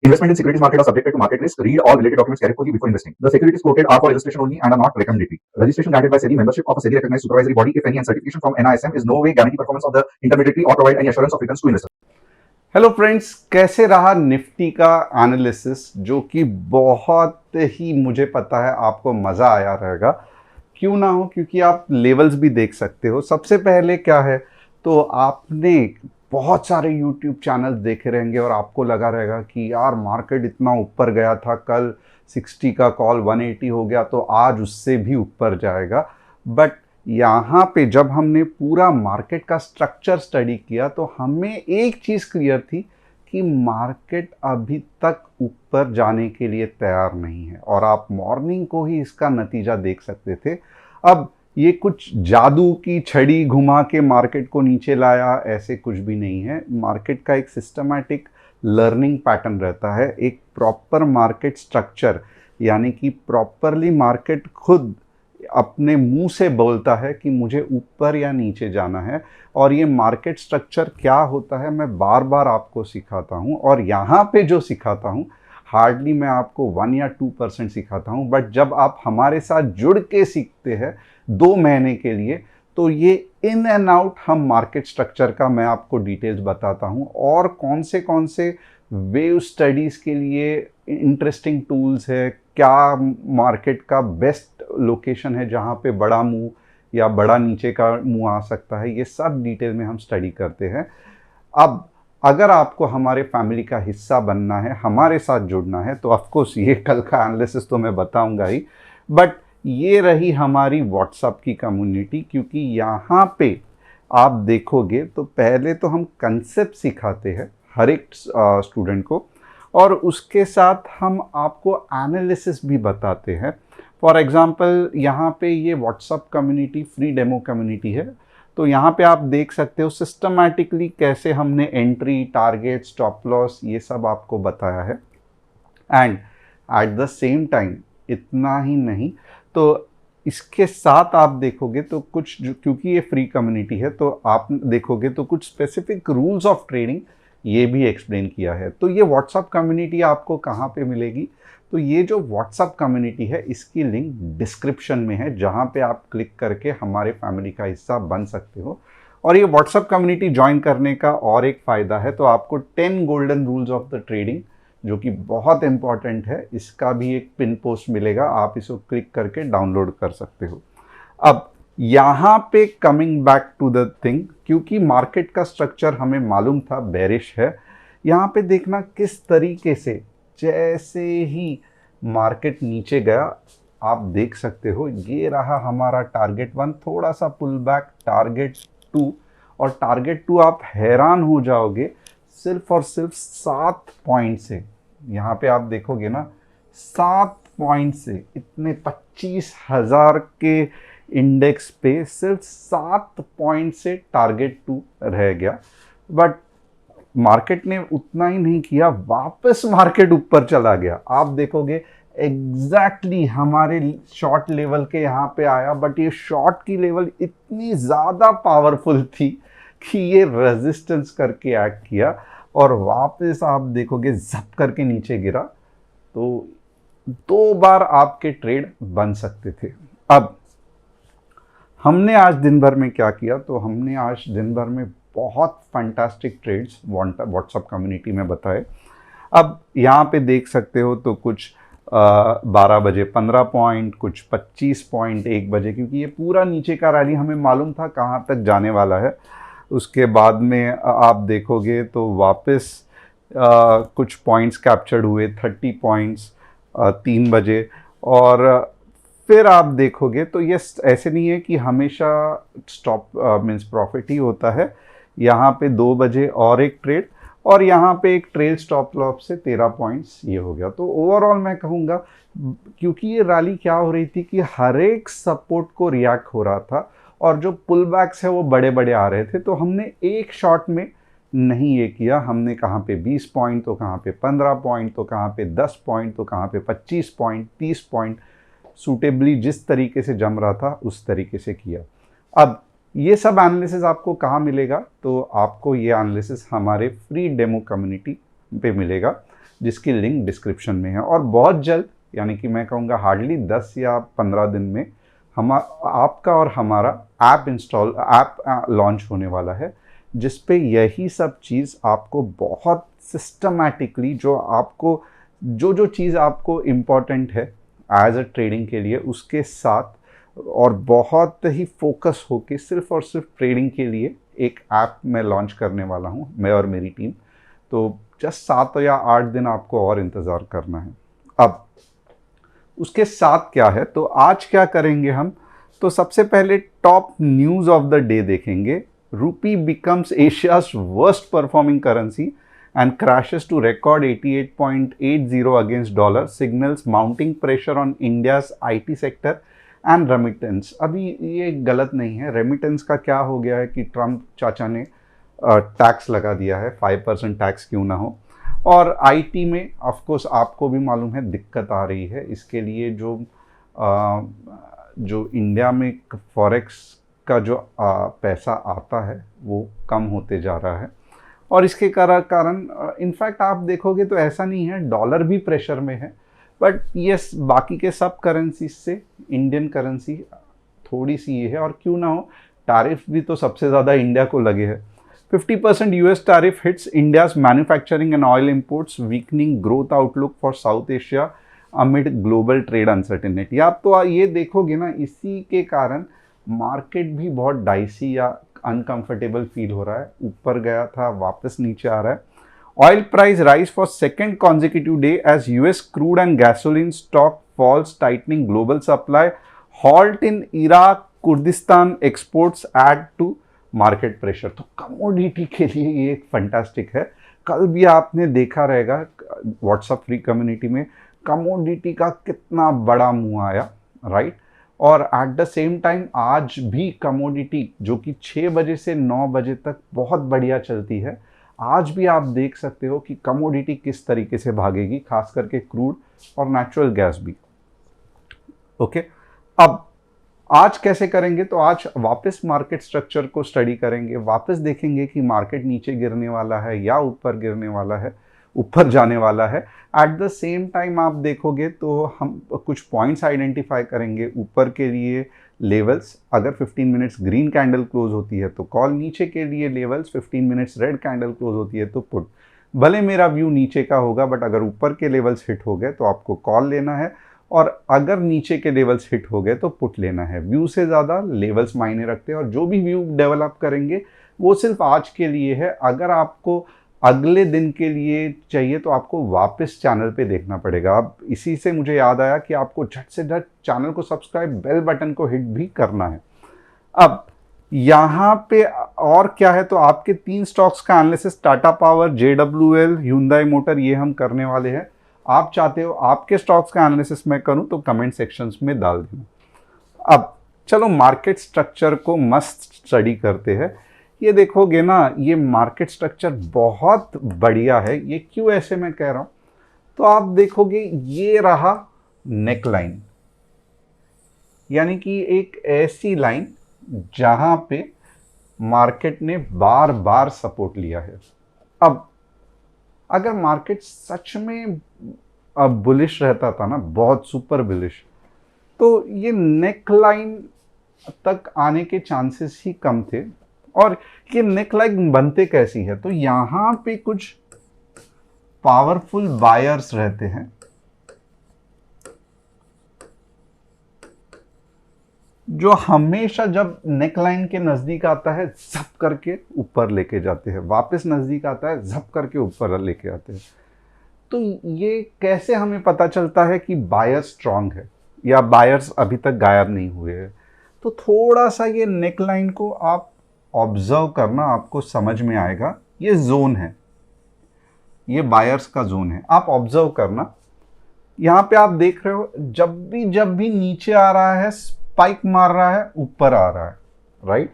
Investment in securities market are subjected to market risk. Read all related documents carefully before investing. The securities quoted are for illustration only and are not recommendatory. Registration granted by SEBI. Membership of a SEBI recognized supervisory body, if any, and certification from NISM is no way guarantee performance of the intermediary or provide any assurance of returns to investors. Hello friends, कैसे रहा Nifty का analysis, जो कि बहुत ही मुझे पता है आपको मज़ा आया रहेगा। क्यों ना हो, क्योंकि आप लेवल्स भी देख सकते हो। सबसे पहले क्या है, तो आपने बहुत सारे यूट्यूब चैनल्स देखे रहेंगे और आपको लगा रहेगा कि यार मार्केट इतना ऊपर गया था, कल 60 का कॉल 180 हो गया, तो आज उससे भी ऊपर जाएगा। बट यहाँ पे जब हमने पूरा मार्केट का स्ट्रक्चर स्टडी किया तो हमें एक चीज़ क्लियर थी कि मार्केट अभी तक ऊपर जाने के लिए तैयार नहीं है, और आप मॉर्निंग को ही इसका नतीजा देख सकते थे। अब ये कुछ जादू की छड़ी घुमा के मार्केट को नीचे लाया, ऐसे कुछ भी नहीं है। मार्केट का एक सिस्टमैटिक लर्निंग पैटर्न रहता है, एक प्रॉपर मार्केट स्ट्रक्चर, यानी कि प्रॉपरली मार्केट खुद अपने मुंह से बोलता है कि मुझे ऊपर या नीचे जाना है। और ये मार्केट स्ट्रक्चर क्या होता है मैं बार बार आपको सिखाता हूँ, और यहाँ पे जो सिखाता हूँ हार्डली मैं आपको 1 या 2% सिखाता हूँ। बट जब आप हमारे साथ जुड़ के सीखते हैं 2 महीने के लिए, तो ये इन एंड आउट हम मार्केट स्ट्रक्चर का मैं आपको डिटेल्स बताता हूँ, और कौन से वेव स्टडीज़ के लिए इंटरेस्टिंग टूल्स है, क्या मार्केट का बेस्ट लोकेशन है जहाँ पे बड़ा मूव या बड़ा नीचे का मूव आ सकता है, ये सब डिटेल में हम स्टडी करते हैं। अब अगर आपको हमारे फैमिली का हिस्सा बनना है, हमारे साथ जुड़ना है, तो ऑफकोर्स ये कल का एनालिसिस तो मैं बताऊंगा ही, बट ये रही हमारी व्हाट्सएप की कम्युनिटी। क्योंकि यहाँ पे आप देखोगे तो पहले तो हम कंसेप्ट सिखाते हैं हर एक स्टूडेंट को, और उसके साथ हम आपको एनालिसिस भी बताते हैं। फॉर एग्जांपल यहाँ पे ये WhatsApp community free demo community है, तो यहाँ पे आप देख सकते हो सिस्टमैटिकली कैसे हमने एंट्री, टारगेट, स्टॉप लॉस ये सब आपको बताया है। And at the same time इतना ही नहीं, तो इसके साथ आप देखोगे तो कुछ क्योंकि ये फ्री कम्युनिटी है, तो आप देखोगे तो कुछ स्पेसिफिक रूल्स ऑफ ट्रेडिंग ये भी एक्सप्लेन किया है। तो ये व्हाट्सएप कम्युनिटी आपको कहाँ पे मिलेगी, तो ये जो व्हाट्सएप कम्युनिटी है इसकी लिंक डिस्क्रिप्शन में है, जहाँ पे आप क्लिक करके हमारे फैमिली का हिस्सा बन सकते हो। और ये व्हाट्सएप कम्युनिटी ज्वाइन करने का और एक फ़ायदा है, तो आपको 10 golden rules of the trading, जो कि बहुत इंपॉर्टेंट है, इसका भी एक पिन पोस्ट मिलेगा, आप इसको क्लिक करके डाउनलोड कर सकते हो। अब यहाँ पे coming back to the thing, क्योंकि मार्केट का स्ट्रक्चर हमें मालूम था बेरिश है, यहाँ पे देखना किस तरीके से जैसे ही मार्केट नीचे गया, आप देख सकते हो ये रहा हमारा टारगेट 1, थोड़ा सा पुल बैक टारगेट 2, और टारगेट 2 आप हैरान हो जाओगे सिर्फ और सिर्फ 7 पॉइंट से। यहाँ पे आप देखोगे ना 7 पॉइंट से, इतने 25,000 के इंडेक्स पे सिर्फ 7 पॉइंट से टारगेट 2 रह गया। बट मार्केट ने उतना ही नहीं किया, वापस मार्केट ऊपर चला गया। आप देखोगे एग्जैक्टली हमारे शॉर्ट लेवल के यहाँ पे आया, बट ये शॉर्ट की लेवल इतनी ज़्यादा पावरफुल थी कि ये रेजिस्टेंस करके एक्ट किया, और वापस आप देखोगे जप करके नीचे गिरा। तो 2 बार आपके ट्रेड बन सकते थे। अब हमने आज दिन भर में क्या किया, तो हमने आज दिन भर में बहुत फैंटास्टिक ट्रेड्स व्हाट्सएप कम्युनिटी में बताए। अब यहाँ पे देख सकते हो तो कुछ 12 बजे 15 पॉइंट, कुछ 25 पॉइंट 1 बजे, क्योंकि ये पूरा नीचे का रैली हमें मालूम था कहाँ तक जाने वाला है। उसके बाद में आप देखोगे तो वापस कुछ पॉइंट्स कैप्चर्ड हुए, 30 पॉइंट्स 3 बजे। और फिर आप देखोगे तो ये ऐसे नहीं है कि हमेशा स्टॉप मीन्स प्रॉफिट ही होता है। यहाँ पे 2 बजे और एक ट्रेड, और यहाँ पे एक ट्रेल स्टॉप लॉस से 13 पॉइंट्स ये हो गया। तो ओवरऑल मैं कहूँगा, क्योंकि ये रैली क्या हो रही थी कि हर एक सपोर्ट को रिएक्ट हो रहा था, और जो पुल बैक्स है वो बड़े बड़े आ रहे थे, तो हमने एक शॉट में नहीं ये किया। हमने कहाँ पे 20 पॉइंट, तो कहाँ पे 15 पॉइंट, तो कहाँ पे 10 पॉइंट, तो कहाँ पे 25 पॉइंट, 30 पॉइंट, सूटेबली जिस तरीके से जम रहा था उस तरीके से किया। अब ये सब एनालिसिस आपको कहाँ मिलेगा, तो आपको ये एनालिसिस हमारे फ्री डेमो कम्युनिटी पे मिलेगा, जिसकी लिंक डिस्क्रिप्शन में है। और बहुत जल्द, यानी कि मैं कहूँगा हार्डली 10 या 15 दिन में आपका और हमारा ऐप लॉन्च होने वाला है, जिस पे यही सब चीज़ आपको बहुत सिस्टमैटिकली, जो चीज़ आपको इम्पॉर्टेंट है एज अ ट्रेडिंग के लिए, उसके साथ और बहुत ही फोकस होके सिर्फ और सिर्फ ट्रेडिंग के लिए एक ऐप मैं लॉन्च करने वाला हूँ, मैं और मेरी टीम। तो जस्ट 7 या 8 दिन आपको और इंतज़ार करना है। अब उसके साथ क्या है, तो आज क्या करेंगे हम, तो सबसे पहले top news of the day देखेंगे। रूपी becomes Asia's worst performing currency and crashes to record 88.80 against dollar, signals mounting pressure on India's IT sector and remittance। अभी ये गलत नहीं है, रेमिटेंस का क्या हो गया है कि ट्रम्प चाचा ने टैक्स लगा दिया है, 5% टैक्स क्यों ना हो। और आईटी में ऑफ कोर्स आपको भी मालूम है दिक्कत आ रही है, इसके लिए जो इंडिया में फॉरेक्स का जो पैसा आता है वो कम होते जा रहा है। और इसके कारण इनफैक्ट आप देखोगे तो ऐसा नहीं है, डॉलर भी प्रेशर में है, बट यस बाकी के सब करेंसी से इंडियन करेंसी थोड़ी सी ये है। और क्यों ना हो, टैरिफ भी तो सबसे ज़्यादा इंडिया को लगे है। 50% US tariff hits India's manufacturing and oil imports, weakening growth outlook for south Asia amid global trade uncertainty. आप तो ये देखोगे ना, इसी के कारण मार्केट भी बहुत डाइसी या अनकंफर्टेबल फील हो रहा है, ऊपर गया था वापस नीचे आ रहा है। Oil price rise for second consecutive day as US crude and gasoline stock falls, tightening global supply, halt in Iraq Kurdistan exports add to market pressure. तो कमोडिटी के लिए ये एक फंटास्टिक है। कल भी आपने देखा रहेगा व्हाट्सएप फ्री कम्युनिटी में कमोडिटी का कितना बड़ा मुंह आया, राइट। और एट द सेम टाइम आज भी कमोडिटी जो कि 6 बजे से 9 बजे तक बहुत बढ़िया चलती है, आज भी आप देख सकते हो कि कमोडिटी किस तरीके से भागेगी, खास करके क्रूड और नेचुरल गैस भी। ओके, अब आज कैसे करेंगे, तो आज वापस मार्केट स्ट्रक्चर को स्टडी करेंगे, वापस देखेंगे कि मार्केट नीचे गिरने वाला है या ऊपर गिरने वाला है, ऊपर जाने वाला है। एट द सेम टाइम आप देखोगे तो हम कुछ पॉइंट्स आइडेंटिफाई करेंगे। ऊपर के लिए लेवल्स, अगर 15 मिनट्स ग्रीन कैंडल क्लोज होती है तो कॉल, नीचे के लिए levels 15 minutes red candle close होती है तो पुट। भले मेरा व्यू नीचे का होगा, बट अगर ऊपर के लेवल्स हिट हो गए तो आपको कॉल लेना है, और अगर नीचे के लेवल्स हिट हो गए तो पुट लेना है। व्यू से ज़्यादा लेवल्स मायने रखते हैं, और जो भी व्यू डेवलप करेंगे वो सिर्फ आज के लिए है। अगर आपको अगले दिन के लिए चाहिए तो आपको वापस चैनल पे देखना पड़ेगा। अब इसी से मुझे याद आया कि आपको झट से झट चैनल को सब्सक्राइब, बेल बटन को हिट भी करना है। अब यहाँ पे और क्या है, तो आपके 3 स्टॉक्स का analysis, Tata power, JWL, Hyundai motor, ये हम करने वाले हैं। आप चाहते हो आपके स्टॉक्स का एनालिसिस मैं करूं तो कमेंट सेक्शंस में डाल देना। अब चलो मार्केट स्ट्रक्चर को मस्त स्टडी करते हैं। ये देखोगे ना, ये मार्केट स्ट्रक्चर बहुत बढ़िया है। ये क्यों ऐसे मैं कह रहा हूं, तो आप देखोगे ये रहा नेक लाइन, यानी कि एक ऐसी लाइन जहां पे मार्केट ने बार बार सपोर्ट लिया है। अब अगर मार्केट सच में बुलिश रहता था ना, बहुत सुपर बुलिश, तो ये नेक लाइन तक आने के चांसेस ही कम थे। और ये नेक लाइन बनते कैसी है, तो यहां पे कुछ पावरफुल बायर्स रहते हैं जो हमेशा जब नेक लाइन के नजदीक आता है झप करके ऊपर लेके जाते हैं, वापस नजदीक आता है झप करके ऊपर लेके आते हैं। तो ये कैसे हमें पता चलता है कि बायर्स स्ट्रांग है या बायर्स अभी तक गायब नहीं हुए हैं, तो थोड़ा सा ये नेक लाइन को आप ऑब्जर्व करना, आपको समझ में आएगा। ये जोन है, ये बायर्स का जोन है, आप ऑब्जर्व करना। यहाँ पे आप देख रहे हो जब भी नीचे आ रहा है स्पाइक मार रहा है, ऊपर आ रहा है, राइट।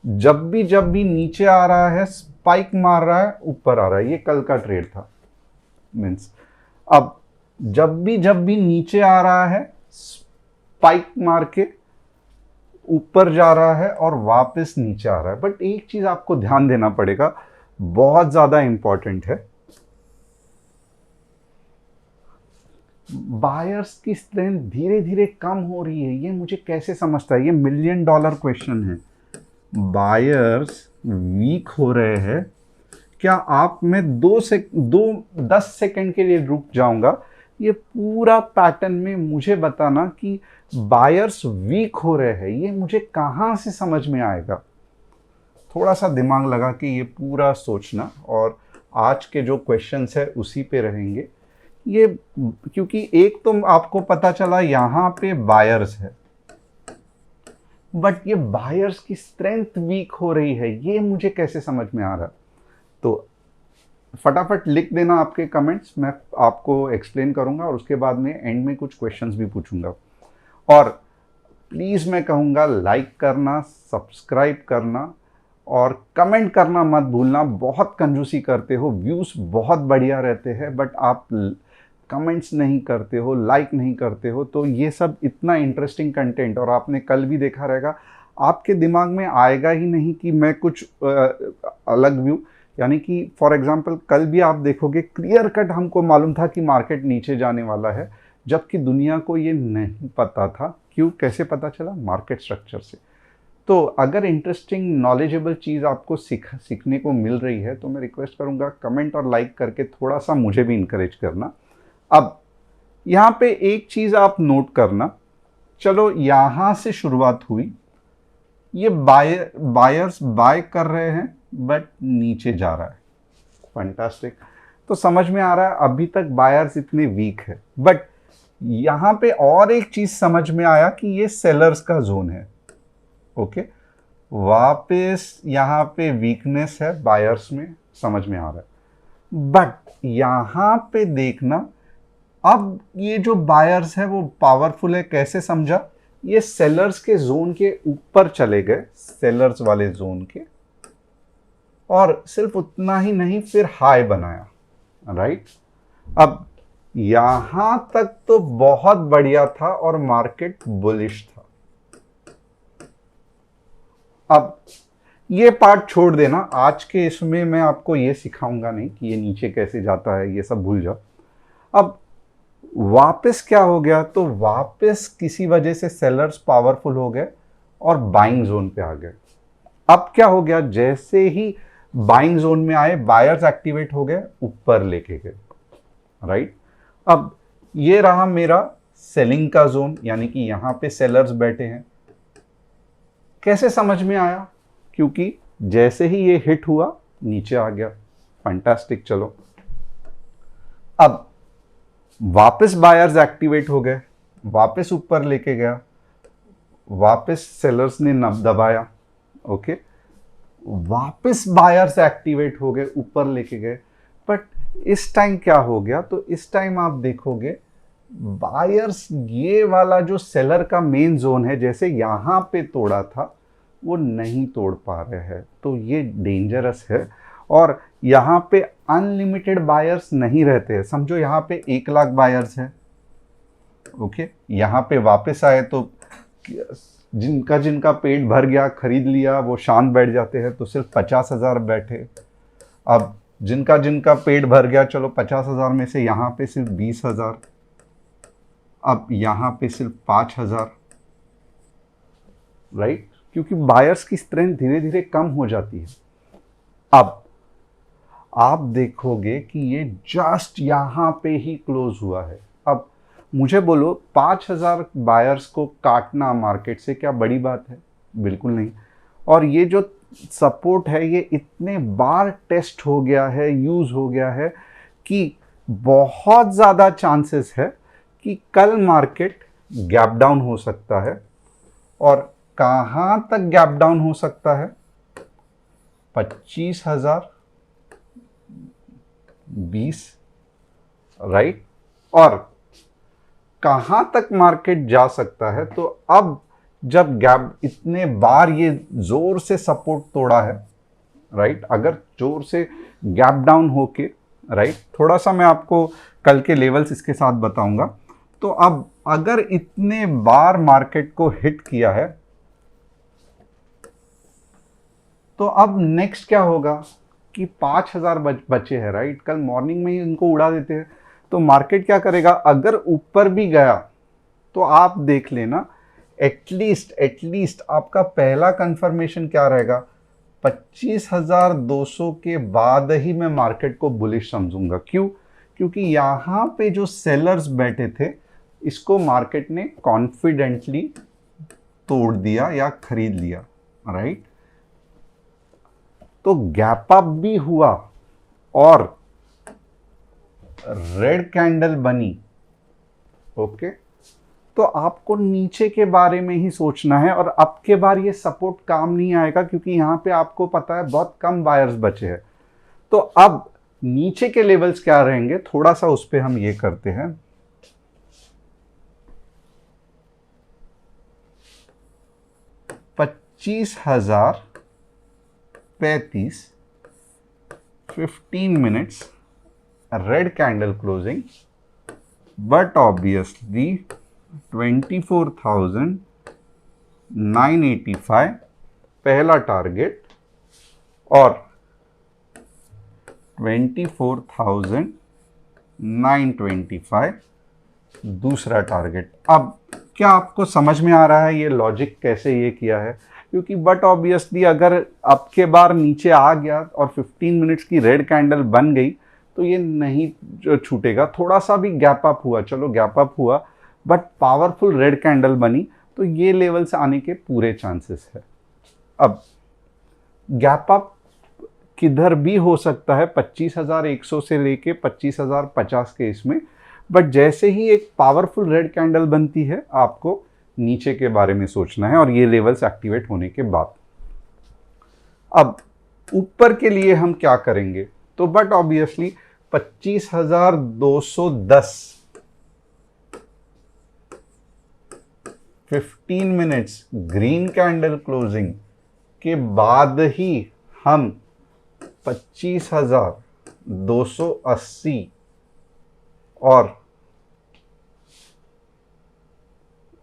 जब भी नीचे आ रहा है स्पाइक मार रहा है, ऊपर आ रहा है। ये कल का ट्रेड था, मीन्स अब जब भी नीचे आ रहा है स्पाइक मार के ऊपर जा रहा है और वापस नीचे आ रहा है। बट एक चीज आपको ध्यान देना पड़ेगा, बहुत ज्यादा इंपॉर्टेंट है। बायर्स की स्ट्रेंथ धीरे धीरे कम हो रही है, ये मुझे कैसे समझता है? ये $1,000,000 क्वेश्चन है। बायर्स वीक हो रहे हैं, क्या आप, मैं 10 सेकंड के लिए रुक जाऊंगा, ये पूरा पैटर्न में मुझे बताना कि बायर्स वीक हो रहे हैं, ये मुझे कहाँ से समझ में आएगा? थोड़ा सा दिमाग लगा के ये पूरा सोचना, और आज के जो क्वेश्चंस है उसी पे रहेंगे ये, क्योंकि एक तो आपको पता चला यहाँ पे बायर्स है, बट ये बायर्स की स्ट्रेंथ वीक हो रही है, ये मुझे कैसे समझ में आ रहा? तो फटाफट लिख देना आपके कमेंट्स, मैं आपको एक्सप्लेन करूंगा और उसके बाद में एंड में कुछ क्वेश्चंस भी पूछूंगा। और प्लीज़ मैं कहूँगा लाइक करना, सब्सक्राइब करना और कमेंट करना मत भूलना। बहुत कंजूसी करते हो, व्यूज़ बहुत बढ़िया रहते हैं, बट आप कमेंट्स नहीं करते हो, लाइक नहीं करते हो, तो ये सब इतना इंटरेस्टिंग कंटेंट, और आपने कल भी देखा रहेगा, आपके दिमाग में आएगा ही नहीं कि मैं कुछ अलग व्यू, यानी कि फॉर एग्जांपल कल भी आप देखोगे क्लियर कट हमको मालूम था कि मार्केट नीचे जाने वाला है, जबकि दुनिया को ये नहीं पता था। क्यों, कैसे पता चला? मार्केट स्ट्रक्चर से। तो अगर इंटरेस्टिंग नॉलेजेबल चीज़ आपको सीखने को मिल रही है तो मैं रिक्वेस्ट करूंगा कमेंट और लाइक करके थोड़ा सा मुझे भी इनकरेज करना। अब यहाँ पे एक चीज़ आप नोट करना, चलो यहाँ से शुरुआत हुई, ये बायर्स बाय कर रहे हैं बट नीचे जा रहा है, फैंटास्टिक। तो समझ में आ रहा है अभी तक बायर्स इतने वीक है, बट यहाँ पे और एक चीज़ समझ में आया कि ये सेलर्स का जोन है। ओके, वापस यहाँ पे वीकनेस है बायर्स में, समझ में आ रहा है, बट यहाँ पे देखना, अब ये जो बायर्स है वो पावरफुल है, कैसे समझा? ये सेलर्स के जोन के ऊपर चले गए, सेलर्स वाले जोन के, और सिर्फ उतना ही नहीं, फिर हाई बनाया, राइट? अब यहां तक तो बहुत बढ़िया था और मार्केट बुलिश था। अब ये पार्ट छोड़ देना, आज के इसमें मैं आपको ये सिखाऊंगा नहीं कि ये नीचे कैसे जाता है, ये सब भूल जाओ। अब वापस क्या हो गया? तो वापस किसी वजह से सेलर्स पावरफुल हो गए और बाइंग जोन पे आ गए। अब क्या हो गया? जैसे ही बाइंग जोन में आए, बायर्स एक्टिवेट हो गए, ऊपर लेके गए, राइट? अब ये रहा मेरा सेलिंग का जोन, यानी कि यहां पे सेलर्स बैठे हैं। कैसे समझ में आया? क्योंकि जैसे ही ये हिट हुआ नीचे आ गया, फैंटास्टिक। चलो, अब वापस बायर्स एक्टिवेट हो गए, वापस ऊपर लेके गया, वापस सेलर्स ने दबाया, ओके, वापस बायर्स एक्टिवेट हो गए, ऊपर लेके गए, बट इस टाइम क्या हो गया? तो इस टाइम आप देखोगे बायर्स, ये वाला जो सेलर का मेन जोन है, जैसे यहां पे तोड़ा था, वो नहीं तोड़ पा रहे हैं, तो ये डेंजरस है। और यहाँ पे अनलिमिटेड बायर्स नहीं रहते हैं, समझो यहाँ पे 1,00,000 बायर्स है, ओके, यहाँ पे वापस आए तो जिनका पेट भर गया, खरीद लिया, वो शांत बैठ जाते हैं, तो सिर्फ 50,000 बैठे। अब जिनका पेट भर गया, चलो 50,000 में से यहाँ पे सिर्फ 20,000, अब यहाँ पे सिर्फ 5,000, राइट? क्योंकि बायर्स की स्ट्रेंथ धीरे धीरे कम हो जाती है। अब आप देखोगे कि ये जस्ट यहाँ पे ही क्लोज हुआ है। अब मुझे बोलो 5,000 बायर्स को काटना मार्केट से क्या बड़ी बात है? बिल्कुल नहीं। और ये जो सपोर्ट है, ये इतने बार टेस्ट हो गया है, यूज हो गया है, कि बहुत ज़्यादा चांसेस है कि कल मार्केट गैप डाउन हो सकता है। और कहाँ तक गैप डाउन हो सकता है? 25,000, 20, राइट? और कहां तक मार्केट जा सकता है? तो अब जब गैप, इतने बार ये जोर से सपोर्ट तोड़ा है, राइट, अगर जोर से गैप डाउन होके, राइट, थोड़ा सा मैं आपको कल के लेवल्स इसके साथ बताऊंगा। तो अब अगर इतने बार मार्केट को हिट किया है, तो अब नेक्स्ट क्या होगा कि 5,000 बचे हैं, राइट? कल मॉर्निंग में ही इनको उड़ा देते हैं, तो मार्केट क्या करेगा, अगर ऊपर भी गया तो आप देख लेना एटलीस्ट आपका पहला कंफर्मेशन क्या रहेगा, 25,200 के बाद ही मैं मार्केट को बुलिश समझूंगा। क्यों? क्योंकि यहाँ पे जो सेलर्स बैठे थे इसको मार्केट ने कॉन्फिडेंटली तोड़ दिया या खरीद लिया, राइट। तो गैप अप भी हुआ और रेड कैंडल बनी, ओके। तो आपको नीचे के बारे में ही सोचना है, और अब के बार ये सपोर्ट काम नहीं आएगा क्योंकि यहां पे आपको पता है बहुत कम बायर्स बचे हैं। तो अब नीचे के लेवल्स क्या रहेंगे, थोड़ा सा उस पे हम ये करते हैं। 25,035, 15 minutes red candle closing, but obviously 24,985 पहला टारगेट और 24,925 दूसरा टारगेट। अब क्या आपको समझ में आ रहा है ये लॉजिक कैसे ये किया है? क्योंकि बट ऑब्वियसली अगर अब के बार नीचे आ गया और 15 मिनट्स की रेड कैंडल बन गई तो ये नहीं छूटेगा। थोड़ा सा भी गैप अप हुआ, चलो गैप अप हुआ, बट पावरफुल रेड कैंडल बनी तो ये लेवल से आने के पूरे चांसेस है। अब गैप अप किधर भी हो सकता है 25,100 से लेके 25,050 के इसमें, बट जैसे ही एक पावरफुल रेड कैंडल बनती है आपको नीचे के बारे में सोचना है, और ये लेवल्स एक्टिवेट होने के बाद। अब ऊपर के लिए हम क्या करेंगे, तो but obviously 25,210 15 minutes green candle closing के बाद ही हम 25,280 और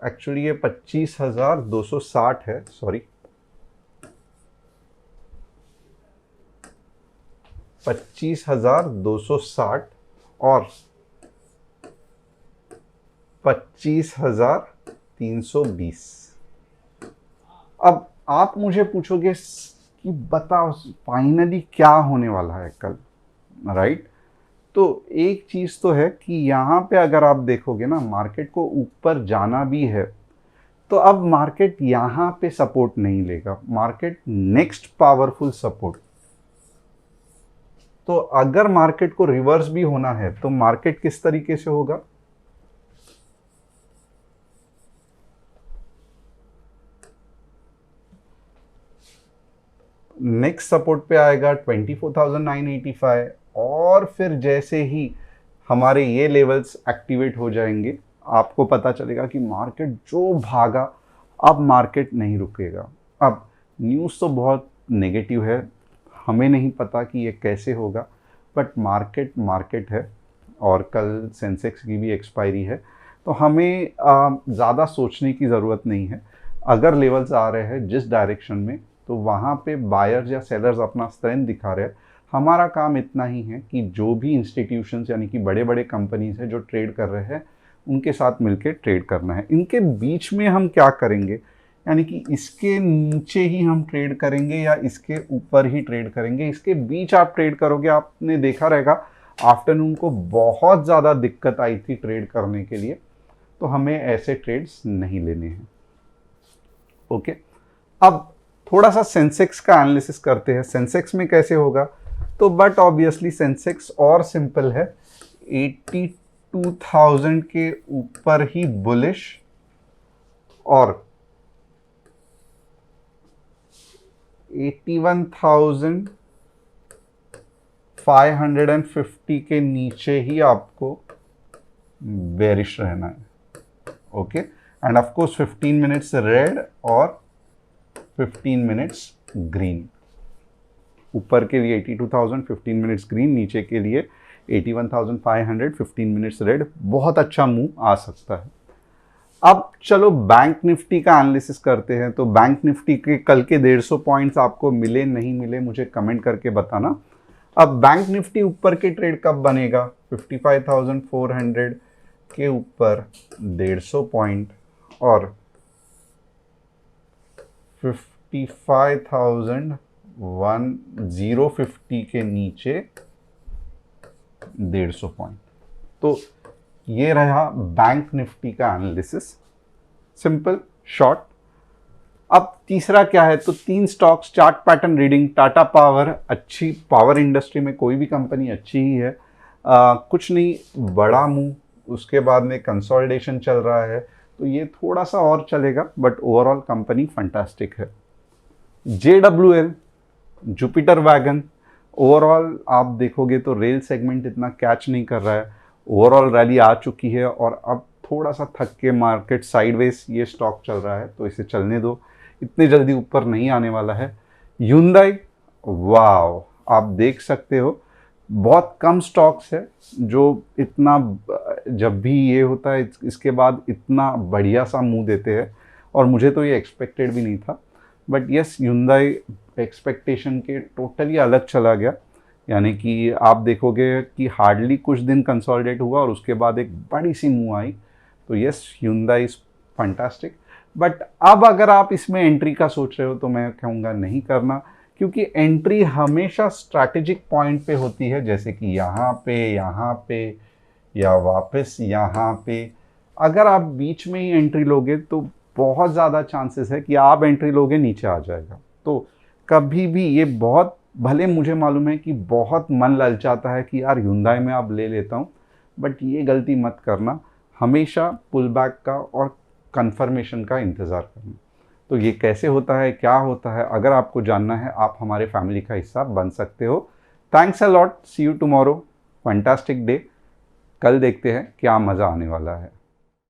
एक्चुअली ये 25,260 है, सॉरी 25,260 और 25,320। अब आप मुझे पूछोगे कि बताओ फाइनली क्या होने वाला है कल, राइट। तो एक चीज़ तो है कि यहाँ पे अगर आप देखोगे ना, मार्केट को ऊपर जाना भी है तो अब मार्केट यहाँ पे सपोर्ट नहीं लेगा, मार्केट नेक्स्ट पावरफुल सपोर्ट। तो अगर मार्केट को रिवर्स भी होना है तो मार्केट किस तरीके से होगा, नेक्स्ट सपोर्ट पे आएगा 24,985, और फिर जैसे ही हमारे ये लेवल्स एक्टिवेट हो जाएंगे आपको पता चलेगा कि मार्केट जो भागा, अब मार्केट नहीं रुकेगा। अब न्यूज़ तो बहुत नेगेटिव है, हमें नहीं पता कि ये कैसे होगा, बट मार्केट है और कल सेंसेक्स की भी एक्सपायरी है, तो हमें ज़्यादा सोचने की ज़रूरत नहीं है। अगर लेवल्स आ रहे हैं जिस डायरेक्शन में, तो वहाँ पे बायर्स या सेलर्स अपना स्ट्रेंथ दिखा रहे हैं। हमारा काम इतना ही है कि जो भी इंस्टीट्यूशंस यानी कि बड़े बड़े कंपनीज हैं जो ट्रेड कर रहे हैं उनके साथ मिलकर ट्रेड करना है। इनके बीच में हम क्या करेंगे, यानी कि इसके नीचे ही हम ट्रेड करेंगे या इसके ऊपर ही ट्रेड करेंगे, इसके बीच आप ट्रेड करोगे। आपने देखा रहेगा आफ्टरनून को बहुत ज़्यादा दिक्कत आई थी ट्रेड करने के लिए, तो हमें ऐसे ट्रेड्स नहीं लेने हैं, ओके। अब थोड़ा सा सेंसेक्स का एनालिसिस करते हैं। सेंसेक्स में कैसे होगा, तो बट ऑब्वियसली सेंसेक्स और सिंपल है, 82,000 के ऊपर ही बुलिश और 81,550 के नीचे ही आपको बेरिश रहना है, okay. End of course 15 minutes red और 15 मिनट्स ग्रीन। ऊपर के लिए 82,000, 15 मिनट्स ग्रीन, नीचे के लिए 81,500, 15 मिनट्स रेड। बहुत अच्छा मूव आ सकता है। अब चलो बैंक निफ्टी का एनालिसिस करते हैं। तो बैंक निफ्टी के कल के 150 पॉइंट्स आपको मिले नहीं मिले मुझे कमेंट करके बताना। अब बैंक निफ्टी ऊपर के ट्रेड कब बनेगा, 55,400 के ऊपर 150 पॉइंट और 55,050 के नीचे 150 पॉइंट। तो ये रहा बैंक निफ्टी का एनालिसिस, सिंपल शॉर्ट। अब तीसरा क्या है, तो 3 stocks chart pattern reading. Tata power, अच्छी पावर इंडस्ट्री में कोई भी कंपनी अच्छी ही है, कुछ नहीं बड़ा मूव, उसके बाद में कंसोलिडेशन चल रहा है, तो ये थोड़ा सा और चलेगा, बट ओवरऑल कंपनी फंटास्टिक है। JWL, जुपिटर वैगन, ओवरऑल आप देखोगे तो रेल सेगमेंट इतना कैच नहीं कर रहा है, ओवरऑल रैली आ चुकी है और अब थोड़ा सा थक के मार्केट साइडवेज ये स्टॉक चल रहा है, तो इसे चलने दो, इतने जल्दी ऊपर नहीं आने वाला है। Hyundai, वाव, आप देख सकते हो बहुत कम स्टॉक्स है जो इतना, जब भी ये होता है इसके बाद इतना बढ़िया सा मुंह देते हैं, और मुझे तो ये एक्सपेक्टेड भी नहीं था, बट यस Hyundai एक्सपेक्टेशन के टोटली अलग चला गया। यानी कि आप देखोगे कि हार्डली कुछ दिन कंसोलिडेट हुआ और उसके बाद एक बड़ी सी मूव आई, तो yes Hyundai is fantastic. But अब अगर आप इसमें एंट्री का सोच रहे हो तो मैं कहूँगा नहीं करना, क्योंकि एंट्री हमेशा स्ट्रैटेजिक पॉइंट पे होती है, जैसे कि यहाँ पे या वापस यहाँ पे। अगर आप बीच में ही एंट्री लोगे तो बहुत ज़्यादा चांसेस है कि आप एंट्री लोगे नीचे आ जाएगा। तो कभी भी ये बहुत, भले मुझे मालूम है कि बहुत मन ललचाता है कि यार Hyundai में आप ले लेता हूँ, बट ये गलती मत करना, हमेशा पुल बैक का और कंफर्मेशन का इंतज़ार करना। तो ये कैसे होता है, क्या होता है, अगर आपको जानना है आप हमारे फैमिली का हिस्सा बन सकते हो। Thanks a lot, see you tomorrow, fantastic day. कल देखते हैं क्या मज़ा आने वाला है।